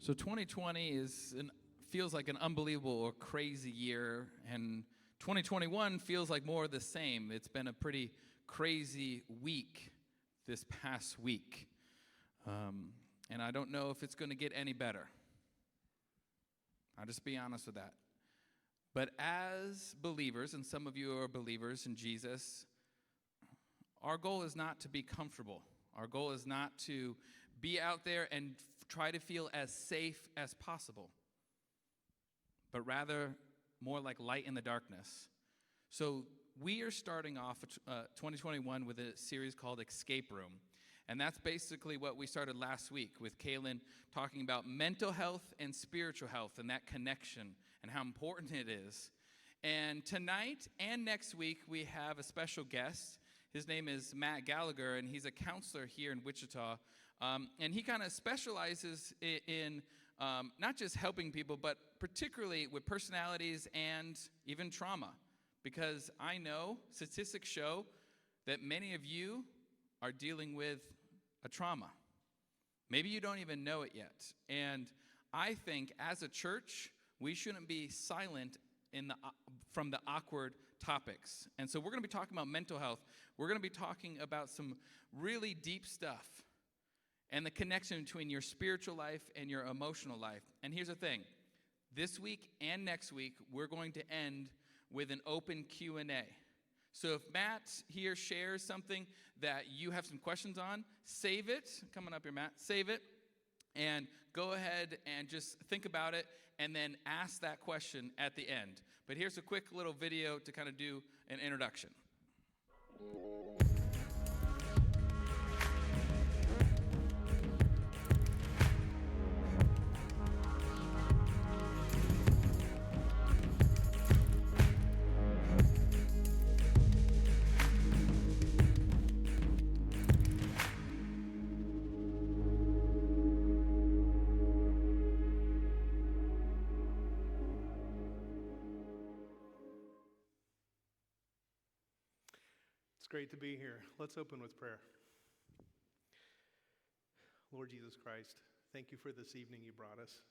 So 2020 feels like an unbelievable or crazy year, and 2021 feels like more of the same. It's been a pretty crazy week this past week, and I don't know if it's going to get any better. I'll just be honest with that. But as believers, and some of you are believers in Jesus, our goal is not to be comfortable. Our goal is not to be out there and try to feel as safe as possible, but rather more like light in the darkness. So we are starting off 2021 with a series called Escape Room. And that's basically what we started last week with Kaylin talking about mental health and spiritual health and that connection and how important it is. And tonight and next week, we have a special guest. His name is Matt Gallagher, and he's a counselor here in Wichita. And he kind of specializes in not just helping people, but particularly with personalities and even trauma. Because I know statistics show that many of you are dealing with a trauma. Maybe you don't even know it yet. And I think as a church, we shouldn't be silent from the awkward topics. And so we're going to be talking about mental health. We're going to be talking about some really deep stuff and the connection between your spiritual life and your emotional life. And here's the thing. This week and next week, we're going to end with an open Q&A. So if Matt here shares something that you have some questions on, save it. Coming up here, Matt. Save it. And go ahead and just think about it and then ask that question at the end. But here's a quick little video to kind of do an introduction. Great to be here. Let's open with prayer. Lord Jesus Christ, thank you for this evening you brought us.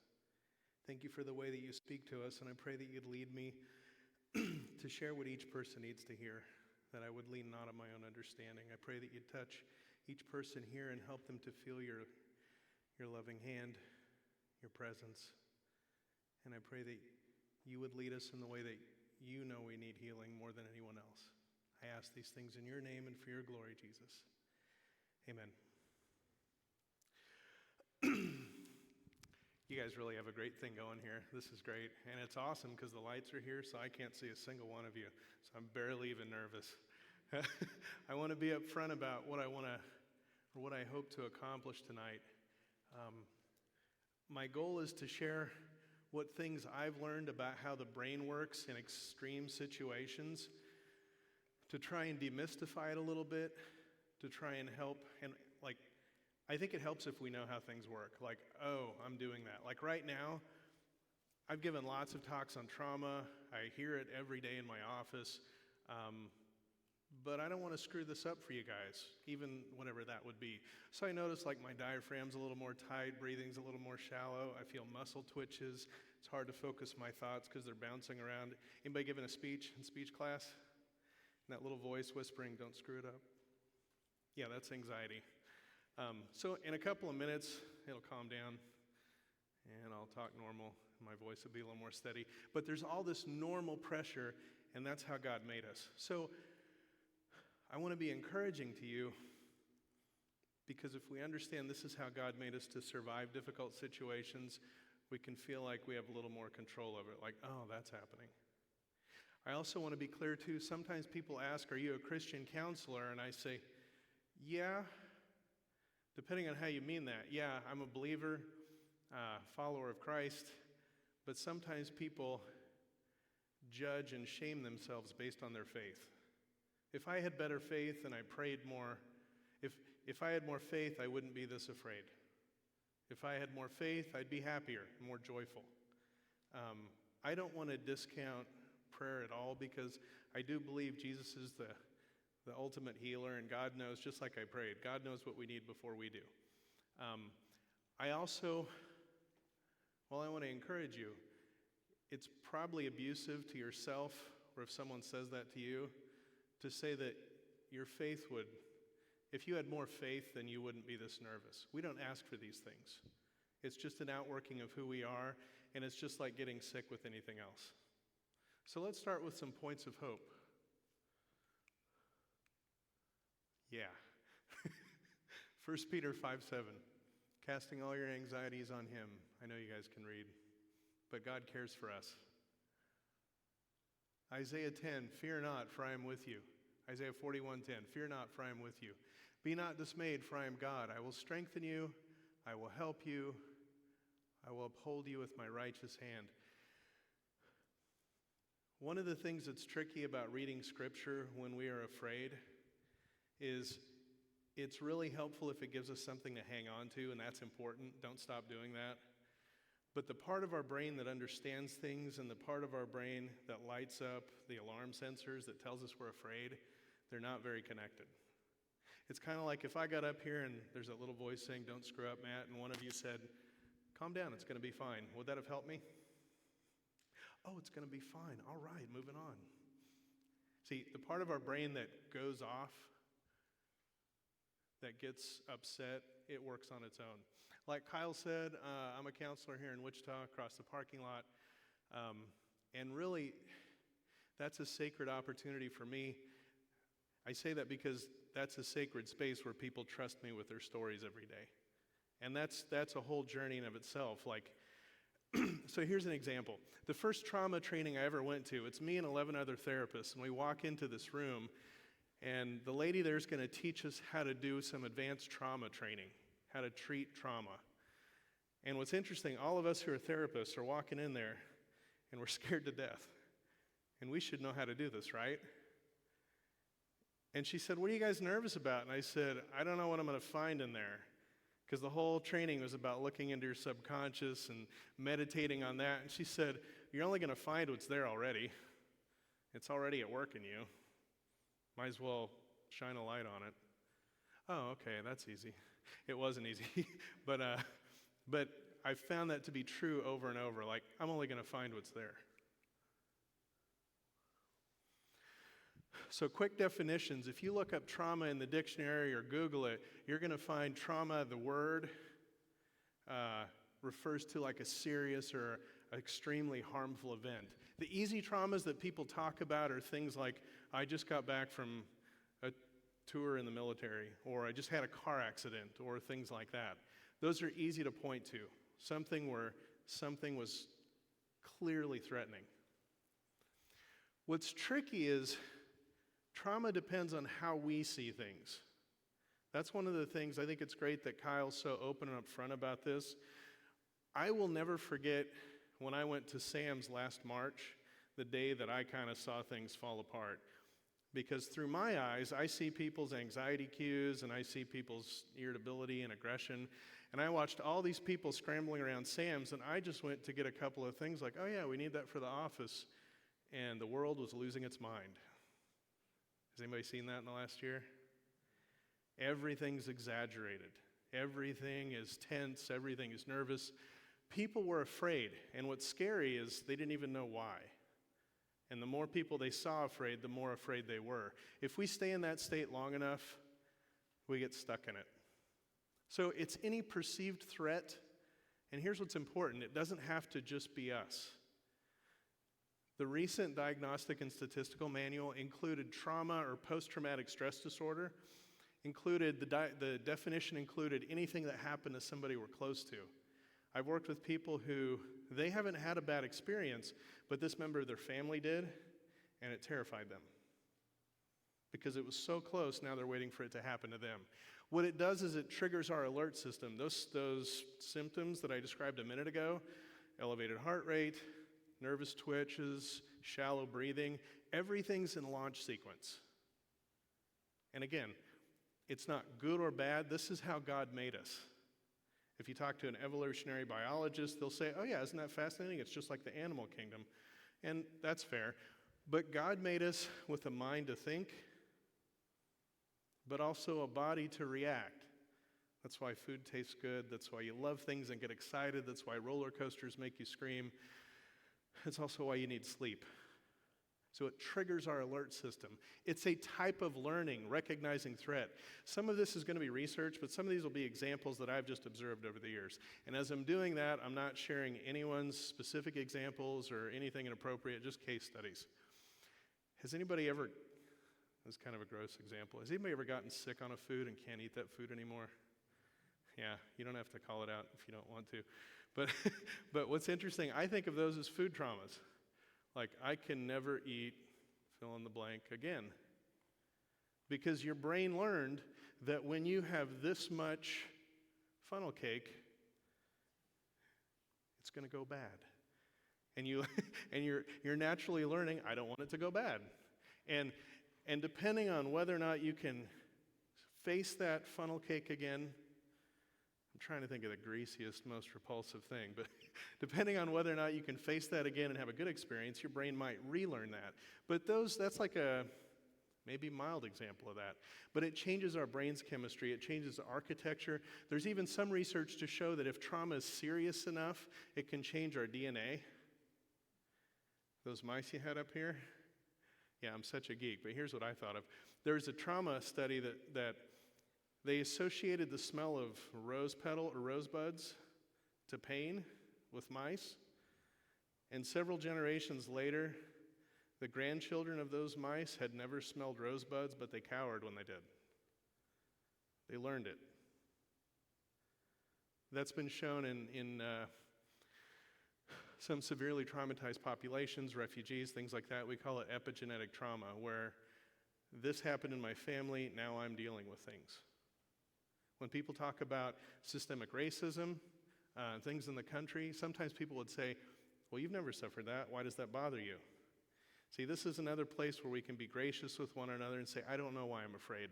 Thank you for the way that you speak to us, and I pray that you'd lead me to share what each person needs to hear, that I would lean not on my own understanding. I pray that you'd touch each person here and help them to feel your loving hand, your presence. And I pray that you would lead us in the way that you know we need healing more than anyone else. I ask these things in your name and for your glory, Jesus. Amen. You guys really have a great thing going here. This is great. And it's awesome because the lights are here, so I can't see a single one of you. So I'm barely even nervous. I want to be up front about what I hope to accomplish tonight. My goal is to share what things I've learned about how the brain works in extreme situations, to try and demystify it a little bit, to try and help. And I think it helps if we know how things work. I'm doing that. Right now, I've given lots of talks on trauma. I hear it every day in my office. But I don't want to screw this up for you guys, even whatever that would be. So I notice my diaphragm's a little more tight, breathing's a little more shallow. I feel muscle twitches. It's hard to focus my thoughts because they're bouncing around. Anybody giving a speech in speech class? That little voice whispering, don't screw it up. Yeah, that's anxiety. So in a couple of minutes, it'll calm down, and I'll talk normal. My voice will be a little more steady. But there's all this normal pressure, and that's how God made us. So I want to be encouraging to you, because if we understand this is how God made us to survive difficult situations, we can feel like we have a little more control over it. Oh, that's happening. I also want to be clear, too. Sometimes people ask, are you a Christian counselor? And I say, yeah, depending on how you mean that. Yeah, I'm a believer, follower of Christ. But sometimes people judge and shame themselves based on their faith. If I had better faith and I prayed more, if I had more faith, I wouldn't be this afraid. If I had more faith, I'd be happier, more joyful. I don't want to discount prayer at all, because I do believe Jesus is the ultimate healer, and God knows, just like I prayed, God knows what we need before we do. I also Well, I want to encourage you. It's probably abusive to yourself, or if someone says that to you, to say that your faith would, if you had more faith, then you wouldn't be this nervous. We don't ask for these things. It's just an outworking of who we are, and it's just like getting sick with anything else. So let's start with some points of hope. Yeah. 1 Peter 5:7, casting all your anxieties on him. I know you guys can read, but God cares for us. Isaiah 10, fear not, for I am with you. Isaiah 41:10, fear not, for I am with you. Be not dismayed, for I am God. I will strengthen you. I will help you. I will uphold you with my righteous hand. One of the things that's tricky about reading Scripture when we are afraid is it's really helpful if it gives us something to hang on to, and that's important. Don't stop doing that. But the part of our brain that understands things and the part of our brain that lights up the alarm sensors that tells us we're afraid, they're not very connected. It's kind of like if I got up here and there's that little voice saying, don't screw up, Matt, and one of you said, calm down, it's going to be fine. Would that have helped me? Oh, it's going to be fine. All right, moving on. See, the part of our brain that goes off, that gets upset, it works on its own. Like Kyle said, I'm a counselor here in Wichita across the parking lot. And really, that's a sacred opportunity for me. I say that because that's a sacred space where people trust me with their stories every day. And that's a whole journey in of itself. Like, so here's an example. The first trauma training I ever went to, it's me and 11 other therapists, and we walk into this room, and the lady there is going to teach us how to do some advanced trauma training, how to treat trauma. And what's interesting, all of us who are therapists are walking in there, and we're scared to death. And we should know how to do this, right? And she said, what are you guys nervous about? And I said, I don't know what I'm going to find in there. Because the whole training was about looking into your subconscious and meditating on that. And she said, you're only going to find what's there already. It's already at work in you. Might as well shine a light on it. Oh, okay, that's easy. It wasn't easy. but I found that to be true over and over. Like, I'm only going to find what's there. So quick definitions. If you look up trauma in the dictionary or Google it, you're going to find trauma, the word, refers to like a serious or extremely harmful event. The easy traumas that people talk about are things like, I just got back from a tour in the military, or I just had a car accident, or things like that. Those are easy to point to. Something where something was clearly threatening. What's tricky is trauma depends on how we see things. That's one of the things, I think it's great that Kyle's so open and upfront about this. I will never forget when I went to Sam's last March, the day that I kind of saw things fall apart. Because through my eyes, I see people's anxiety cues and I see people's irritability and aggression. And I watched all these people scrambling around Sam's, and I just went to get a couple of things like, oh yeah, we need that for the office. And the world was losing its mind. Has anybody seen that in the last year? Everything's exaggerated. Everything is tense. Everything is nervous. People were afraid. And what's scary is they didn't even know why. And the more people they saw afraid, the more afraid they were. If we stay in that state long enough, we get stuck in it. So it's any perceived threat. And here's what's important. It doesn't have to just be us. The recent Diagnostic and Statistical Manual included trauma or post-traumatic stress disorder, the definition included anything that happened to somebody we're close to. I've worked with people who, they haven't had a bad experience, but this member of their family did, and it terrified them. Because it was so close, now they're waiting for it to happen to them. What it does is it triggers our alert system. Those symptoms that I described a minute ago, elevated heart rate, nervous twitches, shallow breathing, everything's in launch sequence. And again, it's not good or bad. This is how God made us. If you talk to an evolutionary biologist, they'll say, oh yeah, isn't that fascinating? It's just like the animal kingdom. And that's fair. But God made us with a mind to think, but also a body to react. That's why food tastes good. That's why you love things and get excited. That's why roller coasters make you scream. It's also why you need sleep. So it triggers our alert system. It's a type of learning, recognizing threat. Some of this is going to be research, but some of these will be examples that I've just observed over the years. And as I'm doing that, I'm not sharing anyone's specific examples or anything inappropriate, just case studies. Has anybody ever, this is kind of a gross example, has anybody ever gotten sick on a food and can't eat that food anymore? Yeah, you don't have to call it out if you don't want to. But what's interesting, I think of those as food traumas. Like, I can never eat fill in the blank again. Because your brain learned that when you have this much funnel cake, it's going to go bad. And you're naturally learning, I don't want it to go bad. And depending on whether or not you can face that funnel cake again, I'm trying to think of the greasiest, most repulsive thing, but depending on whether or not you can face that again and have a good experience, your brain might relearn that. But that's like a maybe mild example of that. But it changes our brain's chemistry, it changes the architecture. There's even some research to show that if trauma is serious enough, it can change our DNA. Those mice you had up here? Yeah, I'm such a geek, but here's what I thought of. There's a trauma study that they associated the smell of rose petal or rosebuds to pain with mice. And several generations later, the grandchildren of those mice had never smelled rosebuds, but they cowered when they did. They learned it. That's been shown in some severely traumatized populations, refugees, things like that. We call it epigenetic trauma, where this happened in my family, now I'm dealing with things. When people talk about systemic racism, things in the country, sometimes people would say, well, you've never suffered that. Why does that bother you? See, this is another place where we can be gracious with one another and say, I don't know why I'm afraid,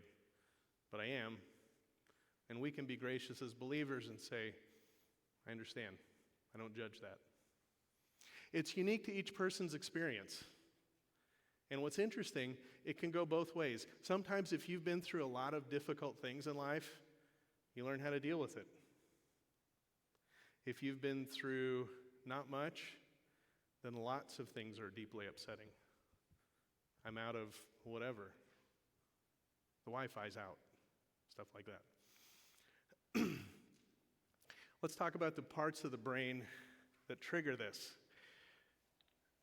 but I am. And we can be gracious as believers and say, I understand. I don't judge that. It's unique to each person's experience. And what's interesting, it can go both ways. Sometimes if you've been through a lot of difficult things in life, you learn how to deal with it. If you've been through not much, then lots of things are deeply upsetting. I'm out of whatever. The Wi-Fi's out. Stuff like that. Let's talk about the parts of the brain that trigger this.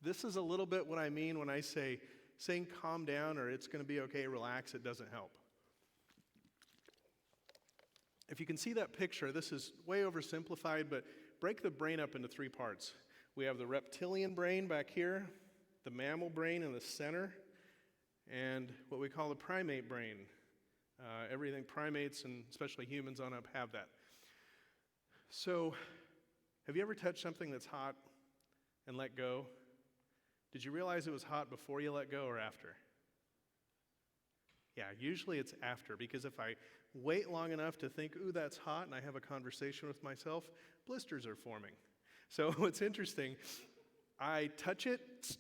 This is a little bit what I mean when I say saying calm down or it's going to be okay, relax, it doesn't help. If you can see that picture, this is way oversimplified, but break the brain up into three parts. We have the reptilian brain back here, the mammal brain in the center, and what we call the primate brain. Everything primates and especially humans on up have that. So, have you ever touched something that's hot and let go? Did you realize it was hot before you let go or after? Yeah, usually it's after, because if I wait long enough to think, ooh, that's hot, and I have a conversation with myself, blisters are forming. So what's interesting, I touch it,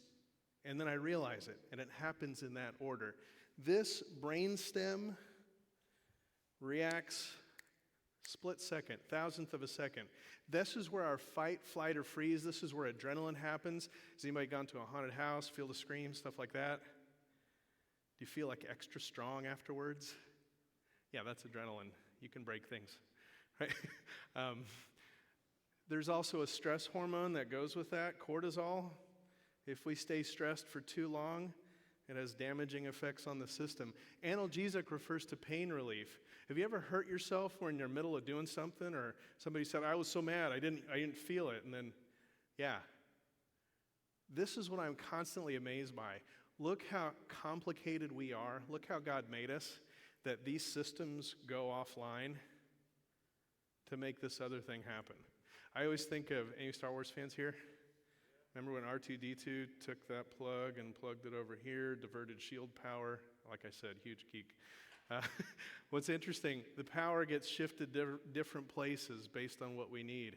and then I realize it, and it happens in that order. This brainstem reacts split second, thousandth of a second. This is where our fight, flight, or freeze, this is where adrenaline happens. Has anybody gone to a haunted house, feel the scream, stuff like that? Do you feel like extra strong afterwards? Yeah, that's adrenaline. You can break things, right? There's also a stress hormone that goes with that, cortisol. If we stay stressed for too long, it has damaging effects on the system. Analgesic refers to pain relief. Have you ever hurt yourself when you're in the middle of doing something, or somebody said, I was so mad, I didn't feel it, and then, yeah. This is what I'm constantly amazed by. Look how complicated we are. Look how God made us, that these systems go offline to make this other thing happen. I always think of, any Star Wars fans here? Remember when R2-D2 took that plug and plugged it over here, diverted shield power? Like I said, huge geek. What's interesting, the power gets shifted different places based on what we need.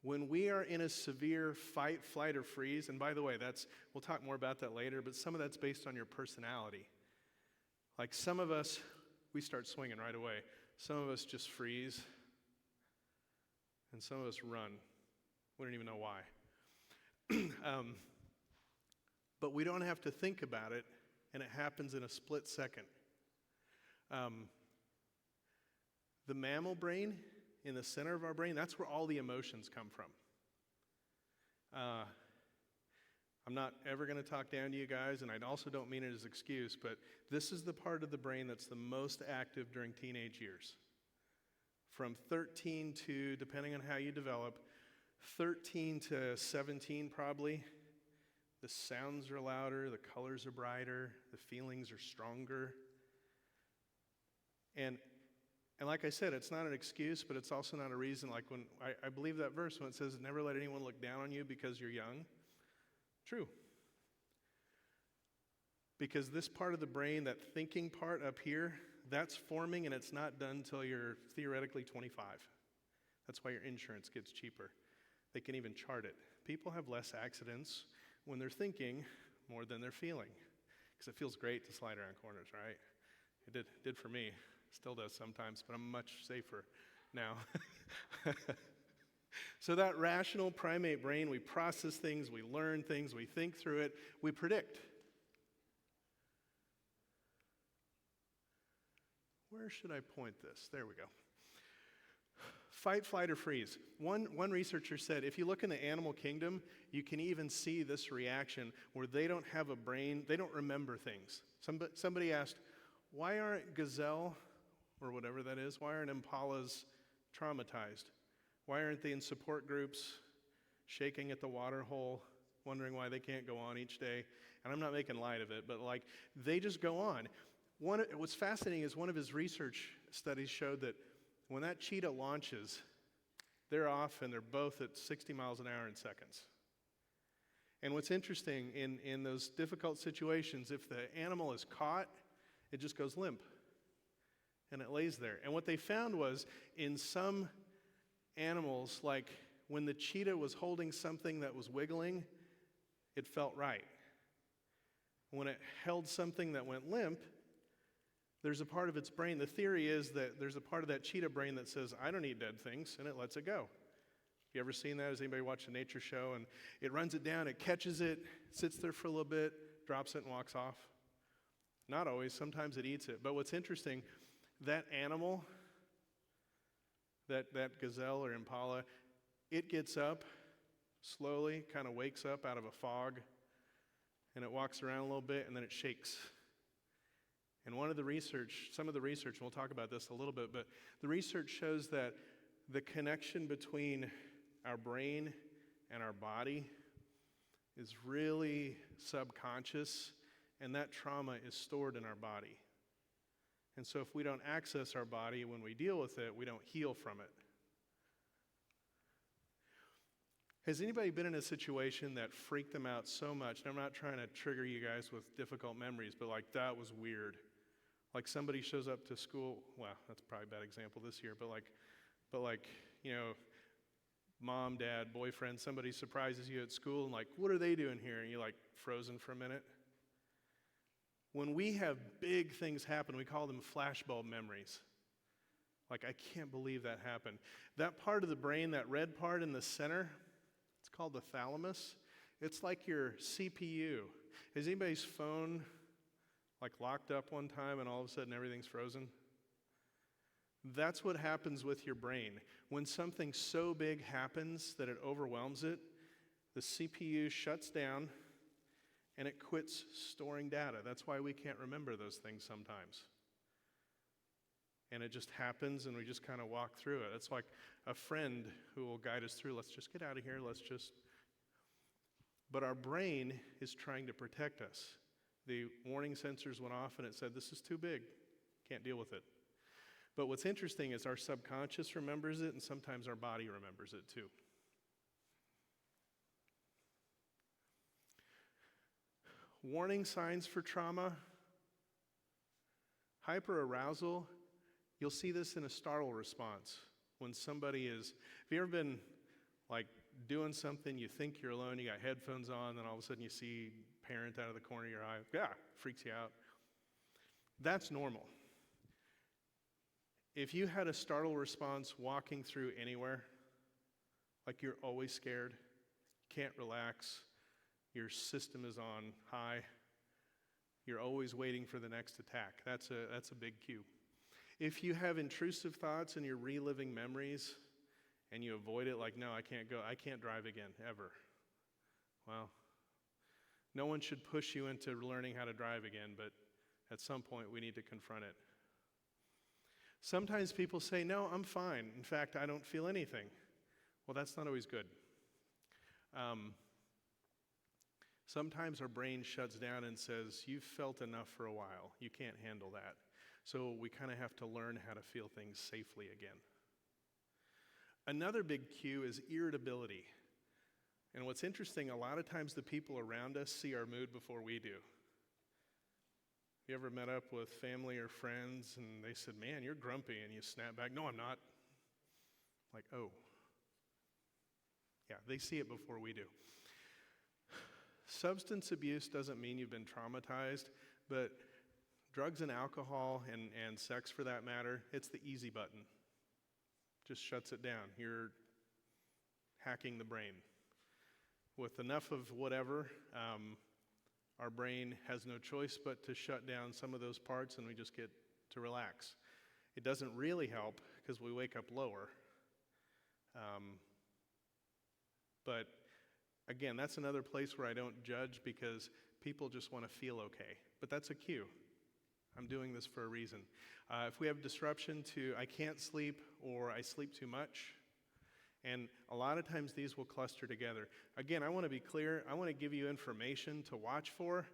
When we are in a severe fight, flight, or freeze, and by the way, we'll talk more about that later, but some of that's based on your personality. Like some of us, we start swinging right away. Some of us just freeze. And some of us run. We don't even know why. But we don't have to think about it, and it happens in a split second. The mammal brain, in the center of our brain, that's where all the emotions come from. I'm not ever going to talk down to you guys, and I also don't mean it as an excuse, but this is the part of the brain that's the most active during teenage years. From 13 to, depending on how you develop, 13 to 17 probably, the sounds are louder, the colors are brighter, the feelings are stronger. And like I said, it's not an excuse, but it's also not a reason. Like when I believe that verse when it says, never let anyone look down on you because you're young. True. Because this part of the brain, that thinking part up here, that's forming, and it's not done until you're theoretically 25. That's why your insurance gets cheaper. They can even chart it. People have less accidents when they're thinking more than they're feeling. Because it feels great to slide around corners, right? It did for me. Still does sometimes, but I'm much safer now. So that rational primate brain, we process things, we learn things, we think through it, we predict. Where should I point this? There we go. Fight, flight, or freeze. One researcher said if you look in the animal kingdom, you can even see this reaction where they don't have a brain, they don't remember things. Somebody asked, why aren't gazelle, or whatever that is, why aren't impalas traumatized? Why aren't they in support groups, shaking at the water hole, wondering why they can't go on each day? And I'm not making light of it, but like, they just go on. What's fascinating is one of his research studies showed that when that cheetah launches, they're off and they're both at 60 miles an hour in seconds. And what's interesting, in those difficult situations, if the animal is caught, it just goes limp. And it lays there. And what they found was, in some animals, like when the cheetah was holding something that was wiggling, it felt right. When it held something that went limp, there's a part of its brain, the theory is that there's a part of that cheetah brain that says, I don't eat dead things, and it lets it go. You ever seen that? Has anybody watched a nature show? And it runs it down, it catches it, sits there for a little bit, drops it, and walks off. Not always, sometimes it eats it. But what's interesting, that animal, that gazelle or impala, it gets up slowly, kind of wakes up out of a fog, and it walks around a little bit, and then it shakes. And some of the research, and we'll talk about this a little bit, but the research shows that the connection between our brain and our body is really subconscious, and that trauma is stored in our body. And so if we don't access our body when we deal with it, we don't heal from it. Has anybody been in a situation that freaked them out so much? And I'm not trying to trigger you guys with difficult memories, but like that was weird. Like somebody shows up to school, well, that's probably a bad example this year, but like, you know, mom, dad, boyfriend, somebody surprises you at school and like, what are they doing here? And you're like frozen for a minute. When we have big things happen, we call them flashbulb memories. Like, I can't believe that happened. That part of the brain, that red part in the center, it's called the thalamus. It's like your CPU. Is anybody's phone like locked up one time and all of a sudden everything's frozen? That's what happens with your brain. When something so big happens that it overwhelms it, the CPU shuts down and it quits storing data. That's why we can't remember those things sometimes. And it just happens and we just kind of walk through it. It's like a friend who will guide us through, let's just get out of here, But our brain is trying to protect us. The warning sensors went off and it said, this is too big, can't deal with it. But what's interesting is our subconscious remembers it and sometimes our body remembers it too. Warning signs for trauma, hyperarousal. You'll see this in a startle response. When somebody is, have you ever been like doing something, you think you're alone, you got headphones on, then all of a sudden you see parent out of the corner of your eye, freaks you out. That's normal. If you had a startle response walking through anywhere, Like you're always scared, can't relax, your system is on high, you're always waiting for the next attack. That's a big cue. If you have intrusive thoughts and you're reliving memories and you avoid it, like, no, I can't drive again, ever. Well, no one should push you into learning how to drive again, but at some point we need to confront it. Sometimes people say, no, I'm fine. In fact, I don't feel anything. Well, that's not always good. Sometimes our brain shuts down and says, you've felt enough for a while. You can't handle that. So we kind of have to learn how to feel things safely again. Another big cue is irritability. And what's interesting, a lot of times the people around us see our mood before we do. You ever met up with family or friends and they said, man, you're grumpy, and you snap back, no, I'm not. Like, oh. Yeah, they see it before we do. Substance abuse doesn't mean you've been traumatized, but drugs and alcohol and sex for that matter, it's the easy button. Just shuts it down. You're hacking the brain. With enough of whatever, our brain has no choice but to shut down some of those parts and we just get to relax. It doesn't really help because we wake up lower. But again, that's another place where I don't judge because people just want to feel okay. But that's a cue. I'm doing this for a reason. If we have disruption to I can't sleep or I sleep too much, and a lot of times these will cluster together. Again, I want to be clear. I want to give you information to watch for.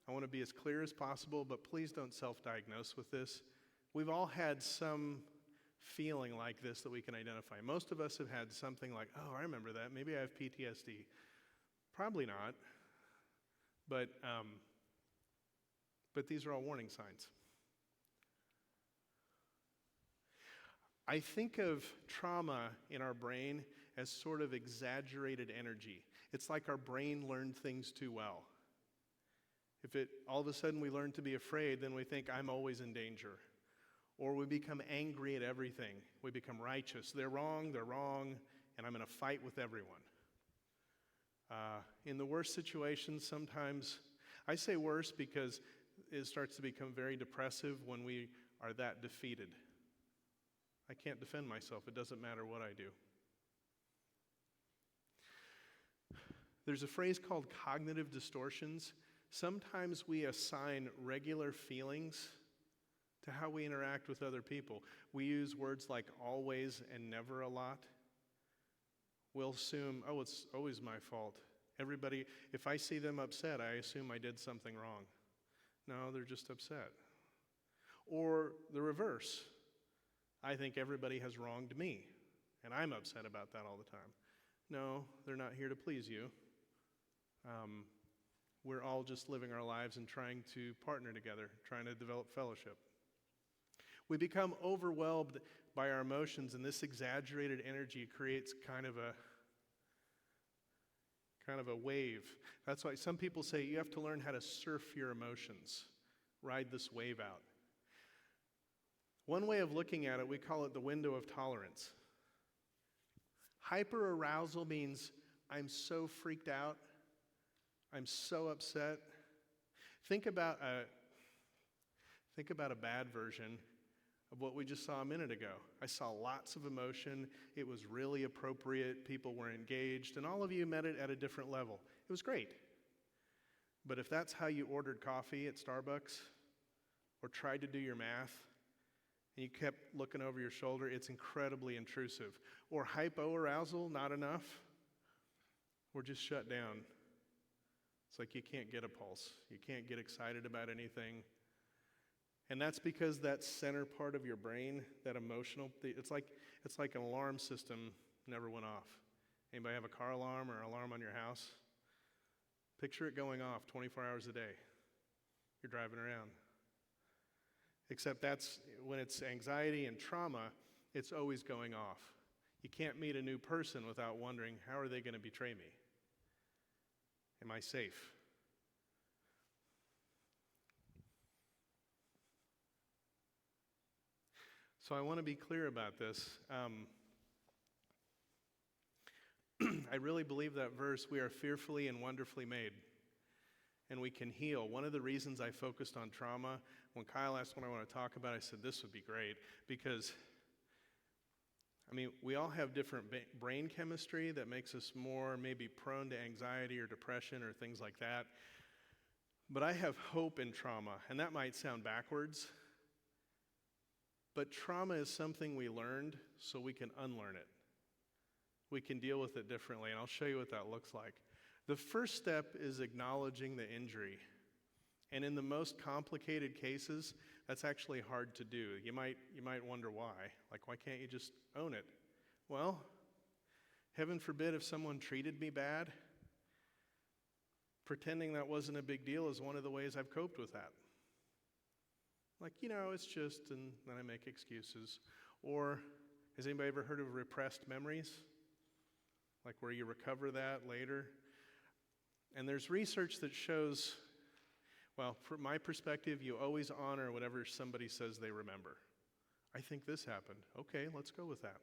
I want to be as clear as possible, but please don't self-diagnose with this. We've all had some feeling like this that we can identify. Most of us have had something like, oh, I remember that. Maybe I have PTSD. Probably not. But these are all warning signs. I think of trauma in our brain as sort of exaggerated energy. It's like our brain learned things too well. If all of a sudden we learn to be afraid, then we think I'm always in danger. Or we become angry at everything. We become righteous. They're wrong, and I'm in a fight with everyone. In the worst situations, sometimes, I say worse because it starts to become very depressive when we are that defeated. I can't defend myself. It doesn't matter what I do. There's a phrase called cognitive distortions. Sometimes we assign regular feelings to how we interact with other people. We use words like always and never a lot. We'll assume, oh, it's always my fault. Everybody, if I see them upset, I assume I did something wrong. No, they're just upset. Or the reverse. I think everybody has wronged me, and I'm upset about that all the time. No, they're not here to please you. We're all just living our lives and trying to partner together, trying to develop fellowship. We become overwhelmed by our emotions, and this exaggerated energy creates kind of a wave. That's why some people say you have to learn how to surf your emotions, ride this wave out. One way of looking at it, we call it the window of tolerance. Hyperarousal means I'm so freaked out, I'm so upset. Think about a bad version of what we just saw a minute ago. I saw lots of emotion. It was really appropriate. People were engaged, and all of you met it at a different level. It was great. But if that's how you ordered coffee at Starbucks or tried to do your math, and you kept looking over your shoulder, it's incredibly intrusive. Or hypoarousal, not enough, or just shut down. It's like you can't get a pulse. You can't get excited about anything. And that's because that center part of your brain, that emotional, it's like an alarm system never went off. Anybody have a car alarm or an alarm on your house? Picture it going off 24 hours a day. You're driving around. Except that's when it's anxiety and trauma, it's always going off. You can't meet a new person without wondering, how are they going to betray me? Am I safe? So I want to be clear about this. I really believe that verse, we are fearfully and wonderfully made, and we can heal. One of the reasons I focused on trauma, when Kyle asked what I want to talk about, I said this would be great, because, we all have different brain chemistry that makes us more maybe prone to anxiety or depression or things like that. But I have hope in trauma, and that might sound backwards, but trauma is something we learned so we can unlearn it. We can deal with it differently, and I'll show you what that looks like. The first step is acknowledging the injury. And in the most complicated cases, that's actually hard to do. You might wonder why. Like, why can't you just own it? Well, heaven forbid if someone treated me bad, pretending that wasn't a big deal is one of the ways I've coped with that. Like, it's just, and then I make excuses. Or, has anybody ever heard of repressed memories? Like where you recover that later? And there's research that shows, well, from my perspective, you always honor whatever somebody says they remember. I think this happened. Okay, let's go with that.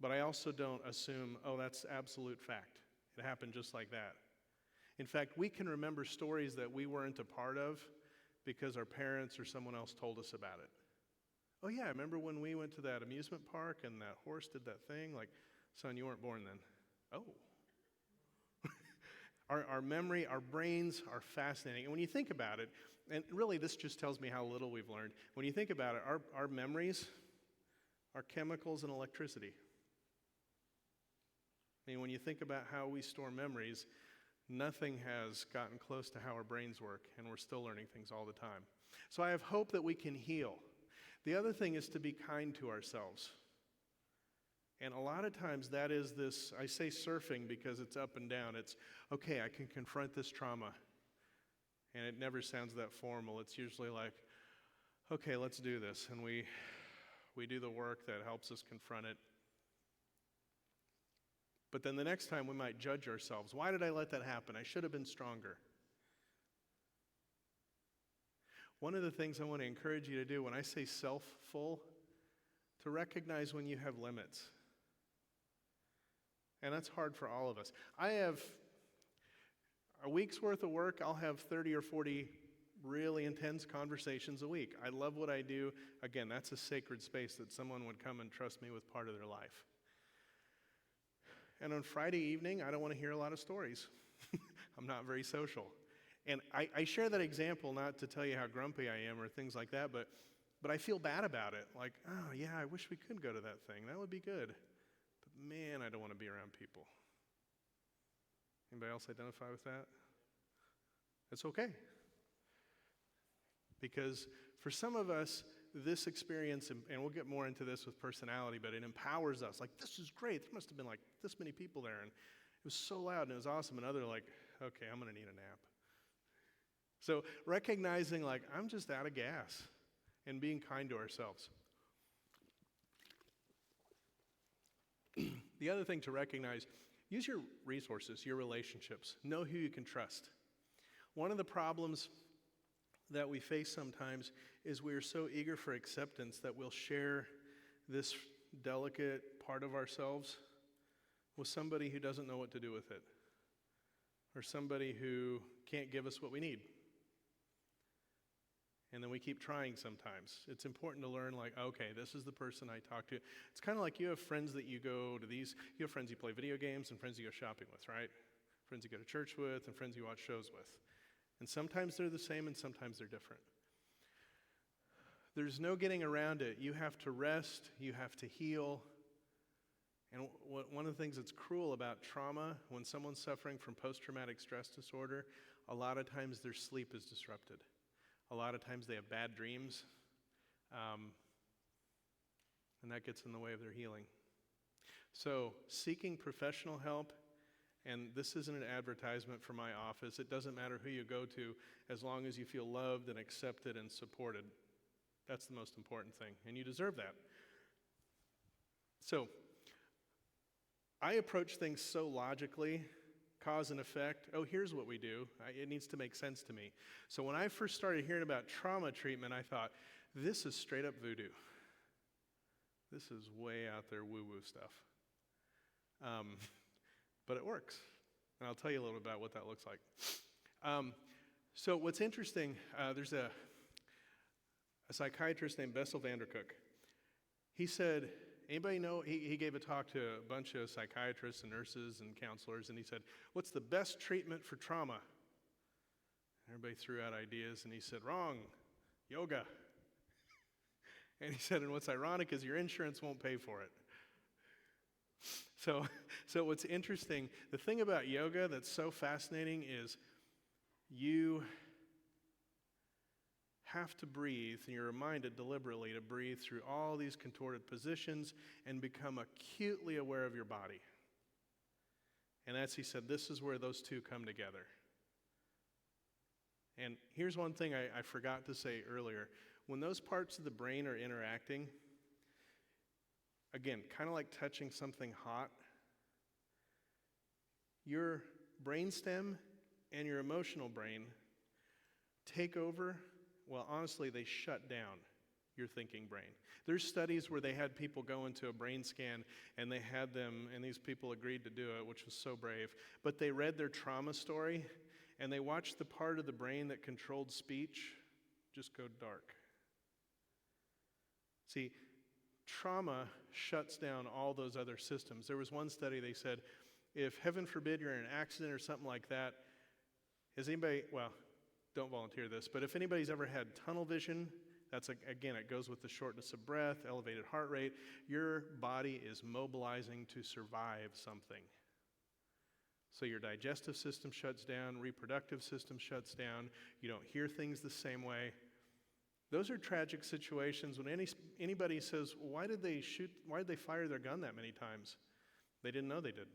But I also don't assume, that's absolute fact. It happened just like that. In fact, we can remember stories that we weren't a part of because our parents or someone else told us about it. Oh yeah, I remember when we went to that amusement park and that horse did that thing? Like, son, you weren't born then. Oh. Our memory, our brains are fascinating. And when you think about it, and really this just tells me how little we've learned. When you think about it, our memories are chemicals and electricity. When you think about how we store memories, nothing has gotten close to how our brains work, and we're still learning things all the time. So I have hope that we can heal. The other thing is to be kind to ourselves. And a lot of times that is this, I say surfing because it's up and down. It's, okay, I can confront this trauma. And it never sounds that formal. It's usually like, okay, let's do this. And we do the work that helps us confront it. But then the next time we might judge ourselves. Why did I let that happen? I should have been stronger. One of the things I want to encourage you to do when I say self-full, to recognize when you have limits. And that's hard for all of us. I have a week's worth of work. I'll have 30 or 40 really intense conversations a week. I love what I do. Again, that's a sacred space that someone would come and trust me with part of their life. And on Friday evening, I don't want to hear a lot of stories. I'm not very social. And I share that example not to tell you how grumpy I am or things like that, but I feel bad about it. Like, oh yeah, I wish we could go to that thing. That would be good. But man, I don't want to be around people. Anybody else identify with that? It's okay. Because for some of us, this experience, and we'll get more into this with personality, but it empowers us. Like, this is great. There must have been like this many people there, and it was so loud, and it was awesome. And others are like, okay, I'm going to need a nap. So recognizing, like, I'm just out of gas, and being kind to ourselves. The other thing to recognize, use your resources, your relationships. Know who you can trust. One of the problems that we face sometimes is we are so eager for acceptance that we'll share this delicate part of ourselves with somebody who doesn't know what to do with it, or somebody who can't give us what we need. And then we keep trying sometimes. It's important to learn, like, okay, this is the person I talk to. It's kind of like you have friends that you go to these, you have friends you play video games and friends you go shopping with, right? Friends you go to church with and friends you watch shows with. And sometimes they're the same and sometimes they're different. There's no getting around it. You have to rest, you have to heal. And one of the things that's cruel about trauma, when someone's suffering from post-traumatic stress disorder, a lot of times their sleep is disrupted. A lot of times they have bad dreams, and that gets in the way of their healing. So seeking professional help, and this isn't an advertisement for my office. It doesn't matter who you go to, as long as you feel loved and accepted and supported. That's the most important thing, and you deserve that. So I approach things so logically, cause and effect. Oh, here's what we do. It needs to make sense to me. So when I first started hearing about trauma treatment, I thought, this is straight up voodoo. This is way out there woo-woo stuff. But it works. And I'll tell you a little about what that looks like. So what's interesting, there's a psychiatrist named Bessel van der Kolk. He said, anybody know, he gave a talk to a bunch of psychiatrists and nurses and counselors, and he said, what's the best treatment for trauma? Everybody threw out ideas, and he said, wrong, yoga. And he said, and what's ironic is your insurance won't pay for it. So what's interesting, the thing about yoga that's so fascinating is you have to breathe, and you're reminded deliberately to breathe through all these contorted positions and become acutely aware of your body. And as he said, this is where those two come together. And here's one thing I forgot to say earlier. When those parts of the brain are interacting, again, kind of like touching something hot, your brainstem and your emotional brain take over. Well, honestly, they shut down your thinking brain. There's studies where they had people go into a brain scan, and they had them, and these people agreed to do it, which was so brave, but they read their trauma story, and they watched the part of the brain that controlled speech just go dark. See, trauma shuts down all those other systems. There was one study, they said, if heaven forbid you're in an accident or something like that, has anybody, well, don't volunteer this, but if anybody's ever had tunnel vision, that's, again, it goes with the shortness of breath, elevated heart rate. Your body is mobilizing to survive something. So your digestive system shuts down, reproductive system shuts down, you don't hear things the same way. Those are tragic situations when anybody says, why did they fire their gun that many times? They didn't know they did.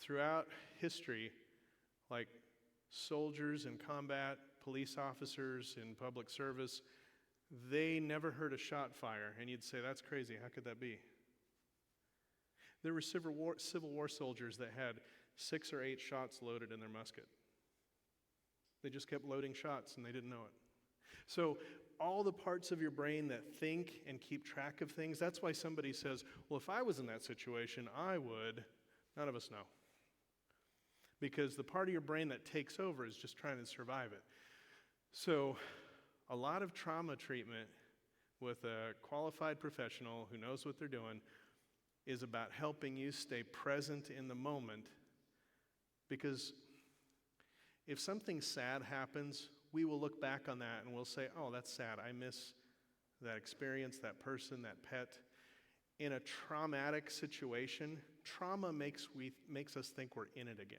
Throughout history, like soldiers in combat, police officers in public service, they never heard a shot fire, and you'd say, that's crazy, how could that be? There were Civil War soldiers that had 6 or 8 shots loaded in their musket. They just kept loading shots, and they didn't know it. So all the parts of your brain that think and keep track of things, that's why somebody says, well, if I was in that situation, I would. None of us know. Because the part of your brain that takes over is just trying to survive it. So a lot of trauma treatment with a qualified professional who knows what they're doing is about helping you stay present in the moment. Because if something sad happens, we will look back on that and we'll say, oh, that's sad. I miss that experience, that person, that pet. In a traumatic situation, trauma makes us think we're in it again.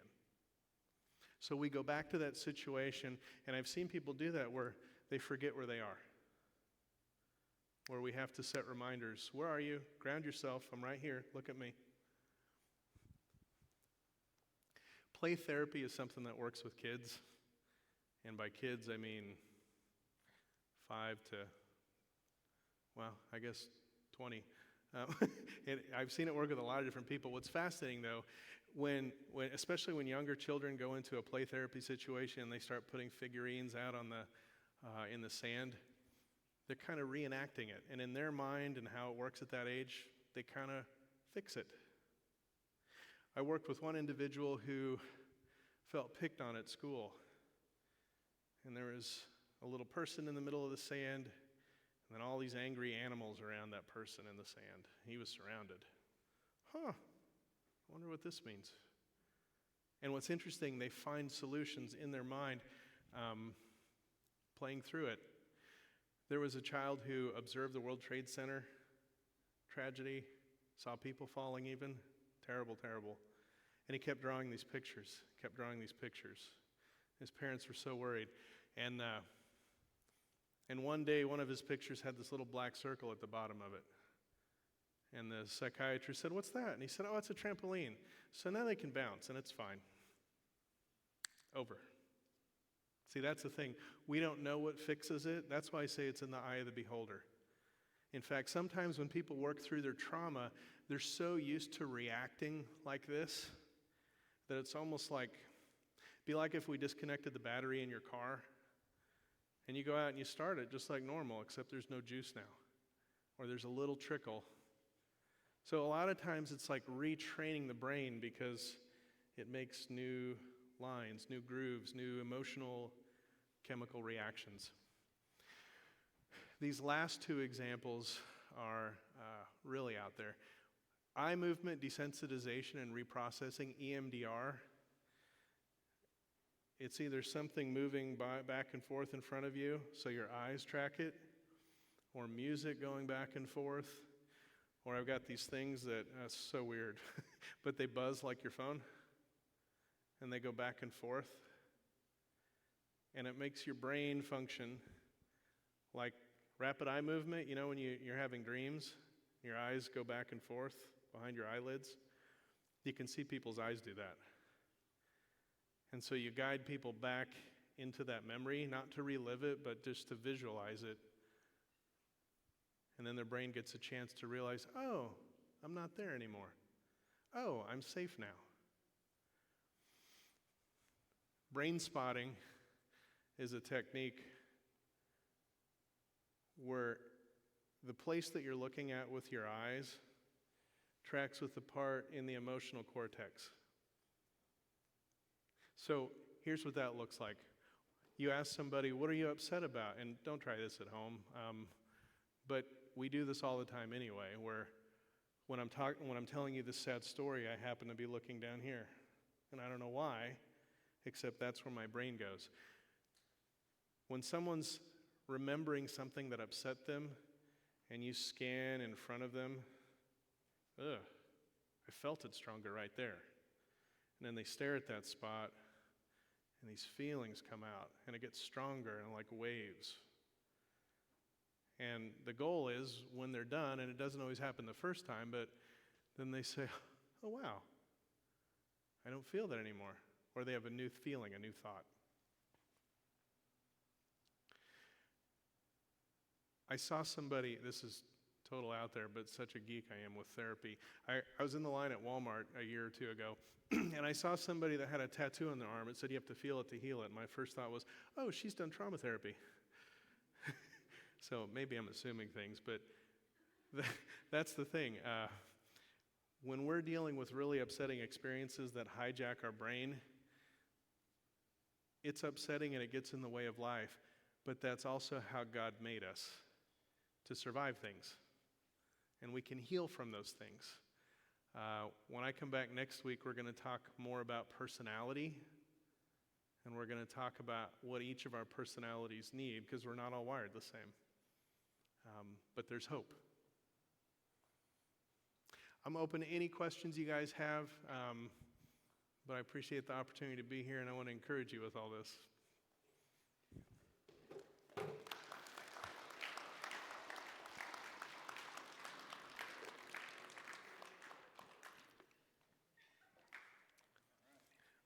So we go back to that situation, and I've seen people do that where they forget where they are. Where we have to set reminders. Where are you? Ground yourself. I'm right here. Look at me. Play therapy is something that works with kids. And by kids, I mean 5 to, well, I guess 20. I've seen it work with a lot of different people. What's fascinating, though, especially when younger children go into a play therapy situation and they start putting figurines out on in the sand, they're kind of reenacting it. And in their mind and how it works at that age, they kind of fix it. I worked with one individual who felt picked on at school. And there was a little person in the middle of the sand, and then all these angry animals around that person in the sand. He was surrounded. I wonder what this means. And what's interesting, they find solutions in their mind playing through it. There was a child who observed the World Trade Center tragedy, saw people falling even. Terrible, terrible. And he kept drawing these pictures, His parents were so worried. And one day, one of his pictures had this little black circle at the bottom of it. And the psychiatrist said, what's that? And he said, oh, it's a trampoline. So now they can bounce, and it's fine. Over. See, that's the thing. We don't know what fixes it. That's why I say it's in the eye of the beholder. In fact, sometimes when people work through their trauma, they're so used to reacting like this that it's almost like, be like if we disconnected the battery in your car and you go out and you start it just like normal, except there's no juice now, or there's a little trickle. So a lot of times it's like retraining the brain because it makes new lines, new grooves, new emotional chemical reactions. These last two examples are really out there. Eye movement desensitization and reprocessing, EMDR. It's either something moving back and forth in front of you so your eyes track it, or music going back and forth, or I've got these things that, so weird, but they buzz like your phone, and they go back and forth, and it makes your brain function like rapid eye movement. You know when you're having dreams, your eyes go back and forth behind your eyelids? You can see people's eyes do that. And so you guide people back into that memory, not to relive it, but just to visualize it. And then their brain gets a chance to realize, oh, I'm not there anymore. Oh, I'm safe now. Brain spotting is a technique where the place that you're looking at with your eyes tracks with the part in the emotional cortex. So here's what that looks like. You ask somebody, what are you upset about? And don't try this at home, but we do this all the time anyway, where when I'm telling you this sad story, I happen to be looking down here. And I don't know why, except that's where my brain goes. When someone's remembering something that upset them, and you scan in front of them, I felt it stronger right there. And then they stare at that spot, and these feelings come out, and it gets stronger and like waves. And the goal is, when they're done, and it doesn't always happen the first time, but then they say, oh wow, I don't feel that anymore. Or they have a new feeling, a new thought. I saw somebody, this is total out there, but such a geek I am with therapy. I was in the line at Walmart a year or two ago, and I saw somebody that had a tattoo on their arm. It said you have to feel it to heal it. My first thought was, oh, she's done trauma therapy. So maybe I'm assuming things, but that's the thing. When we're dealing with really upsetting experiences that hijack our brain, it's upsetting and it gets in the way of life, but that's also how God made us, to survive things. And we can heal from those things. When I come back next week, we're going to talk more about personality, and we're going to talk about what each of our personalities need, because we're not all wired the same. But there's hope. I'm open to any questions you guys have, but I appreciate the opportunity to be here, and I want to encourage you with all this.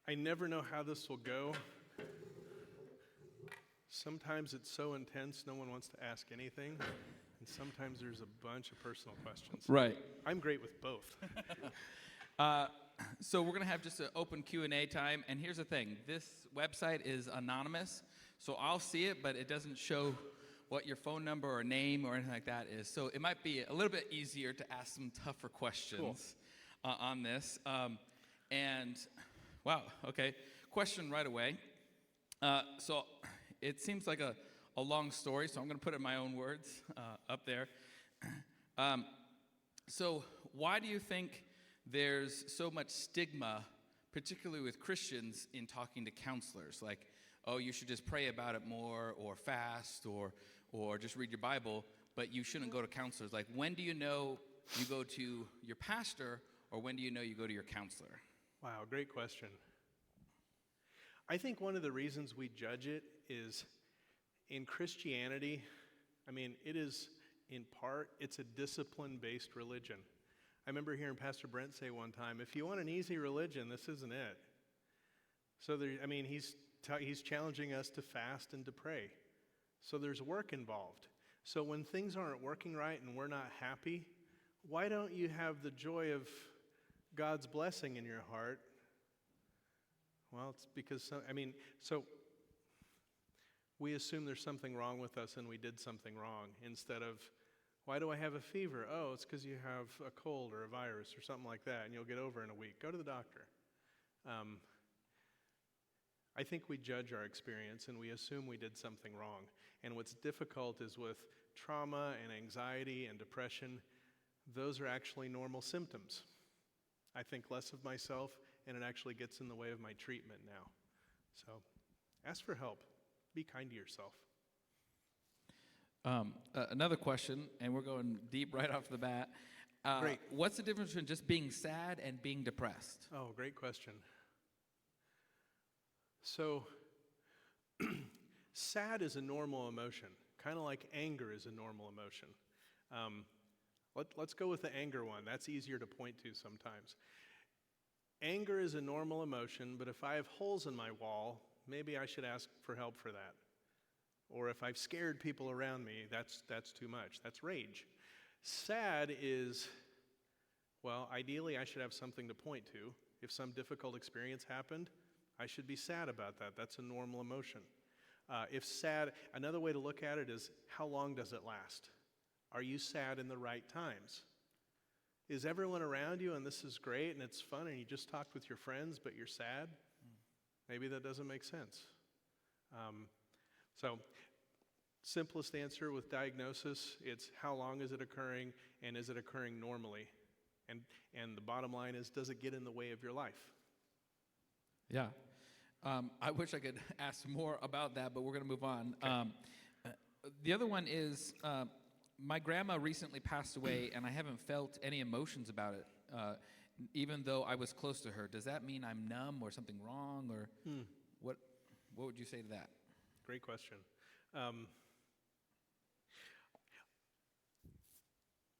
I never know how this will go. Sometimes it's so intense, no one wants to ask anything. And sometimes there's a bunch of personal questions. Right. I'm great with both. So we're going to have just an open Q&A time. And here's the thing. This website is anonymous. So I'll see it, but it doesn't show what your phone number or name or anything like that is. So it might be a little bit easier to ask some tougher questions on this. And, wow, okay. Question right away. So it seems like a long story, so I'm going to put it in my own words up there. So why do you think there's so much stigma, particularly with Christians, in talking to counselors? Like, oh, you should just pray about it more, or fast, or just read your Bible, but you shouldn't go to counselors. Like, when do you know you go to your pastor, or when do you know you go to your counselor? Wow, great question. I think one of the reasons we judge it is in Christianity, I mean, it is, in part, it's a discipline-based religion. I remember hearing Pastor Brent say one time, if you want an easy religion, this isn't it. So, he's challenging us to fast and to pray. So there's work involved. So when things aren't working right and we're not happy, why don't you have the joy of God's blessing in your heart? Well, it's because, so we assume there's something wrong with us and we did something wrong, instead of Why do I have a fever? Oh, it's because you have a cold or a virus or something like that, and you'll get over in a week. Go to the doctor. I think we judge our experience and we assume we did something wrong. And what's difficult is with trauma and anxiety and depression, those are actually normal symptoms. I think less of myself, and it actually gets in the way of my treatment now. So ask for help. Be kind to yourself. Another question, and we're going deep right off the bat. Great. What's the difference between just being sad and being depressed? Oh, great question. So, sad is a normal emotion, kind of like anger is a normal emotion. Let's go with the anger one. That's easier to point to sometimes. Anger is a normal emotion, but if I have holes in my wall, maybe I should ask for help for that. Or if I've scared people around me, that's too much. That's rage. Sad is, well, ideally I should have something to point to. If some difficult experience happened, I should be sad about that. That's a normal emotion. If sad, another way to look at it is, how long does it last? Are you sad in the right times? Is everyone around you and this is great and it's fun and you just talked with your friends but you're sad? Maybe that doesn't make sense. So, simplest answer with diagnosis, it's how long is it occurring and is it occurring normally? And the bottom line is, does it get in the way of your life? Yeah. I wish I could ask more about that, but we're going to move on. Okay. The other one is, my grandma recently passed away, and I haven't felt any emotions about it, even though I was close to her. Does that mean I'm numb or something wrong, or what would you say to that? Great question.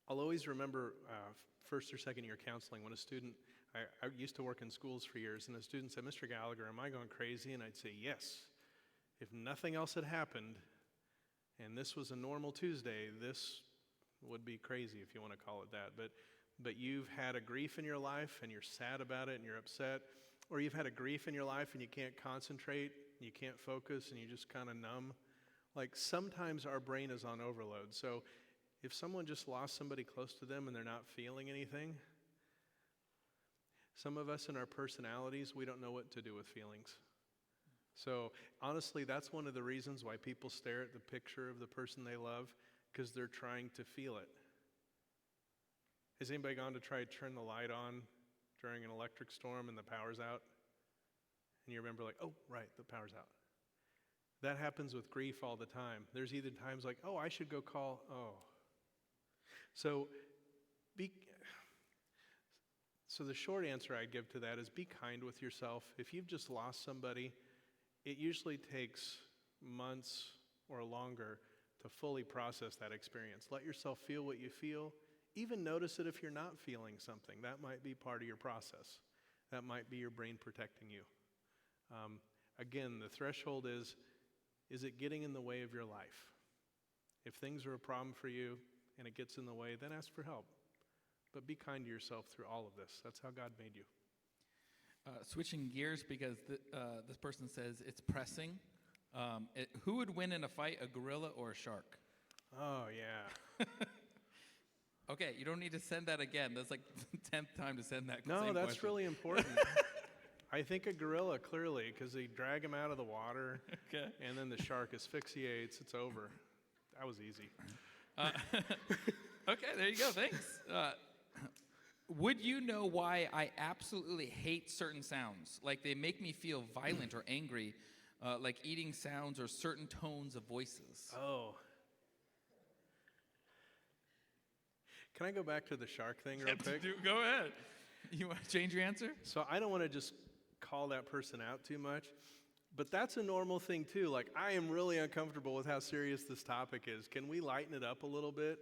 I'll always remember first or second year counseling when a student, I used to work in schools for years, and a student said, Mr. Gallagher, am I going crazy? And I'd say, yes. If nothing else had happened, and this was a normal Tuesday, this would be crazy if you want to call it that. But you've had a grief in your life, and you're sad about it, and you're upset, or you've had a grief in your life, and you can't concentrate, and you can't focus, and you just kind of numb. Like, sometimes our brain is on overload. So if someone just lost somebody close to them and they're not feeling anything, some of us in our personalities, we don't know what to do with feelings. So honestly, that's one of the reasons why people stare at the picture of the person they love, because they're trying to feel it. Has anybody gone to try to turn the light on during an electric storm and the power's out? And you remember like, oh, right, the power's out. That happens with grief all the time. There's either times like, oh, I should go call, oh. So the short answer I'd give to that is be kind with yourself. If you've just lost somebody, it usually takes months or longer to fully process that experience. Let yourself feel what you feel. Even notice it if you're not feeling something. That might be part of your process. That might be your brain protecting you. Again, the threshold is it getting in the way of your life? If things are a problem for you and it gets in the way, then ask for help. But be kind to yourself through all of this. That's how God made you. Switching gears, because this person says it's pressing. Who would win in a fight, a gorilla or a shark? Oh, yeah. Okay, you don't need to send that again. That's like the 10th time to send that. No, same that's question. really important. I think a gorilla, clearly, because they drag him out of the water, Okay. and then the shark asphyxiates. It's over. That was easy. Okay, there you go. Thanks. Would you know why I absolutely hate certain sounds? Like they make me feel violent or angry, like eating sounds or certain tones of voices. Oh. Can I go back to the shark thing real quick? Go ahead. You want to change your answer? So I don't want to just call that person out too much, but that's a normal thing too. Like, I am really uncomfortable with how serious this topic is. Can we lighten it up a little bit?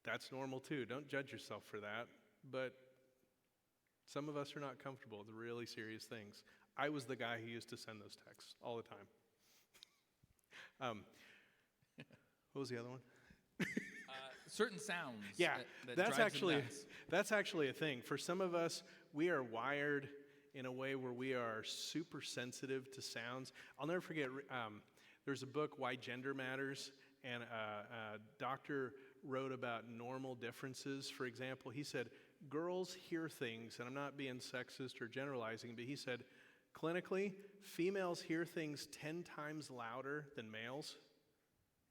That's normal too. Don't judge yourself for that. But some of us are not comfortable with really serious things. I was the guy who used to send those texts all the time. What was the other one? Certain sounds. Yeah, that that's drives them nuts. actually a thing. For some of us, we are wired in a way where we are super sensitive to sounds. I'll never forget, there's a book, Why Gender Matters, and Dr. wrote about normal differences. For example, he said, girls hear things, and I'm not being sexist or generalizing, but he said, clinically, females hear things 10 times louder than males,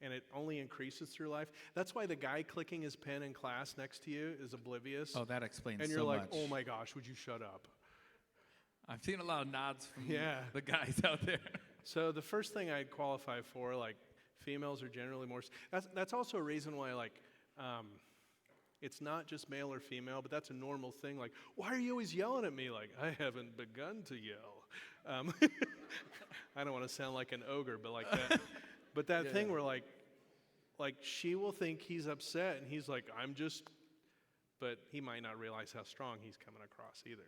and it only increases through life. That's why the guy clicking his pen in class next to you is oblivious. Oh, that explains so much. And you're like, oh my gosh, would you shut up? I've seen a lot of nods from Yeah. the guys out there. So the first thing I'd qualify for, like, females are generally more, that's also a reason why, like, it's not just male or female, but that's a normal thing. Like, why are you always yelling at me? Like, I haven't begun to yell. I don't want to sound like an ogre, but like that. But that thing where like she will think he's upset, and he's like, I'm just, but he might not realize how strong he's coming across either.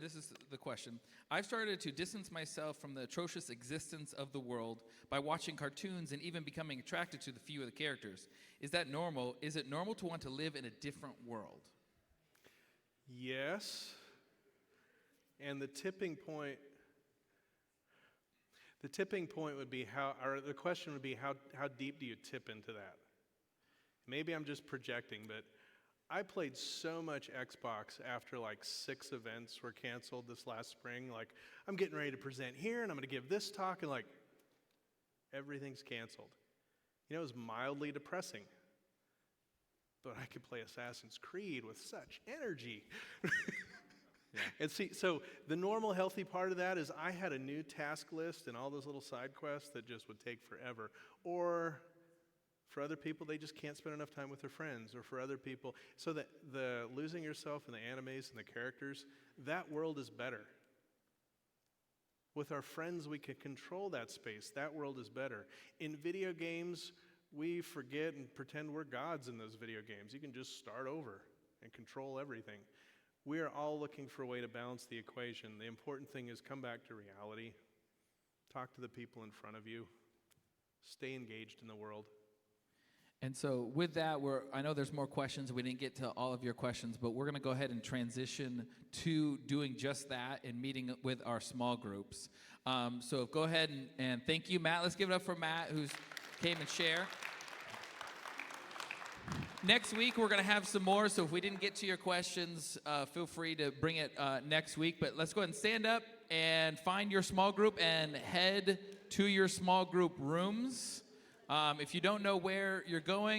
This is the question. I've started to distance myself from the atrocious existence of the world by watching cartoons and even becoming attracted to the few of the characters. Is that normal? Is it normal to want to live in a different world? Yes. And the tipping point would be the question would be how deep do you tip into that? Maybe I'm just projecting, but I played so much Xbox after like 6 events were canceled this last spring. Like, I'm getting ready to present here, and I'm going to give this talk, and like, everything's canceled. You know, it was mildly depressing. But I could play Assassin's Creed with such energy. Yeah. And see, so the normal healthy part of that is I had a new task list and all those little side quests that just would take forever. Or for other people, they just can't spend enough time with their friends. Or for other people, so that the losing yourself in the animes and the characters, that world is better. With our friends, we can control that space. That world is better. In video games, we forget and pretend we're gods in those video games. You can just start over and control everything. We are all looking for a way to balance the equation. The important thing is come back to reality. Talk to the people in front of you. Stay engaged in the world. And so with that, I know there's more questions. We didn't get to all of your questions, but we're going to go ahead and transition to doing just that and meeting with our small groups. So go ahead and thank you, Matt. Let's give it up for Matt, who's came and shared. Next week, we're going to have some more, so if we didn't get to your questions, feel free to bring it next week. But let's go ahead and stand up and find your small group and head to your small group rooms. If you don't know where you're going,